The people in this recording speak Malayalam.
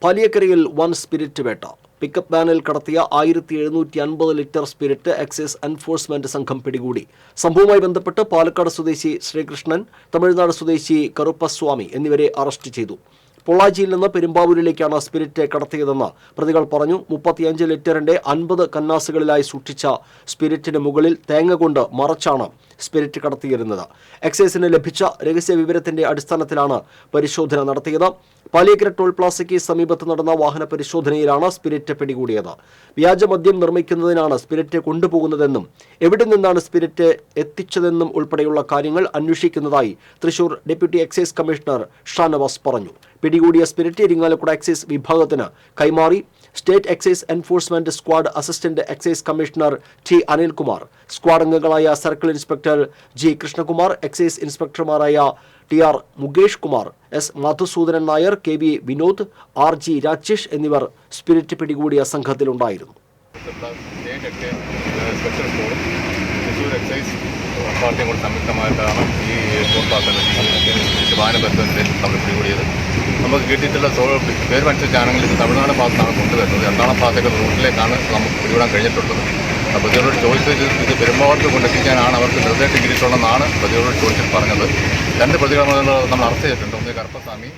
പാലിയക്കരയിൽ വൻ സ്പിരിറ്റ് വേട്ട. പിക്കപ്പ് വാനിൽ കടത്തിയ 1750 ലിറ്റർ സ്പിരിറ്റ് എക്സൈസ് എൻഫോഴ്സ്മെന്റ് സംഘം പിടികൂടി. സംഭവവുമായി ബന്ധപ്പെട്ട് പാലക്കാട് സ്വദേശി ശ്രീകൃഷ്ണൻ, തമിഴ്നാട് സ്വദേശി കറുപ്പസ്വാമി എന്നിവരെ അറസ്റ്റ് ചെയ്തു. പൊള്ളാച്ചിയിൽ നിന്ന് പെരുമ്പാവൂരിലേക്കാണ് സ്പിരിറ്റ് കടത്തിയതെന്ന് പ്രതികൾ പറഞ്ഞു. 35 ലിറ്ററിന്റെ 50 കന്നാസുകളിലായി സൂക്ഷിച്ച സ്പിരിറ്റിന് മുകളിൽ തേങ്ങ കൊണ്ട് മറച്ചാണ് സ്പിരിറ്റ് കടത്തിയിരുന്നത്. എക്സൈസിന് ലഭിച്ച രഹസ്യ വിവരത്തിന്റെ അടിസ്ഥാനത്തിലാണ് പരിശോധന നടത്തിയത്. പാലിയക്കര ടോൾ പ്ലാസയ്ക്ക് സമീപത്ത് നടന്ന വാഹന പരിശോധനയിലാണ് സ്പിരിറ്റ് പിടികൂടിയത്. വ്യാജമദ്യം നിർമ്മിക്കുന്നതിനാണ് സ്പിരിറ്റ് കൊണ്ടുപോകുന്നതെന്നും എവിടെ നിന്നാണ് സ്പിരിറ്റ് എത്തിച്ചതെന്നും ഉൾപ്പെടെയുള്ള കാര്യങ്ങൾ അന്വേഷിക്കുന്നതായി Thrissur deputy excise commissioner Shanavas പറഞ്ഞു. പിടികൂടിയ സ്പിരിറ്റ് ഇരിങ്ങാലക്കുട എക്സൈസ് വിഭാഗത്തിന് കൈമാറി. State excise enforcement squad assistant excise commissioner T Anilkumar, squad അംഗങ്ങളായ circle inspector G Krishnakumar, excise ഇൻസ്പെക്ടർമാരായ T R Mukesh Kumar, S Madhusoodanan Nair, K V Vinod, R G Rajesh എന്നിവർ സ്പിരിറ്റ് പിടികൂടിയ സംഘത്തിലുണ്ടായിരുന്നു. സംയുക്തമായിട്ടാണ് ഈ വാഹന പരിശോധനയിൽ നമ്മൾ പിടികൂടിയത്. നമുക്ക് കിട്ടിയിട്ടുള്ള പേരുമനുസരിച്ചാണെങ്കിൽ ഇത് തമിഴ്നാട് ഭാഗത്താണ് കൊണ്ടുവരുന്നത്. എറണാകുളം ഭാഗത്തേക്ക് റൂട്ടിലേക്കാണ് നമുക്ക് പിടികൂടാൻ കഴിഞ്ഞിട്ടുള്ളത്. പ്രതികളോട് ചോദിച്ചത് ഇത് പെരുമ്പാവൂർക്ക് കൊണ്ടെത്തിക്കാനാണ് അവർക്ക് നിർദ്ദേശം കിട്ടിയിട്ടുള്ളതെന്നാണ് പ്രതികളോട് ചോദിച്ചിട്ട് പറഞ്ഞത്. 2 പ്രതികളെ നമ്മൾ അറസ്റ്റ് ചെയ്തിട്ടുണ്ട്. ഒന്ന് കറുപ്പസ്വാമി,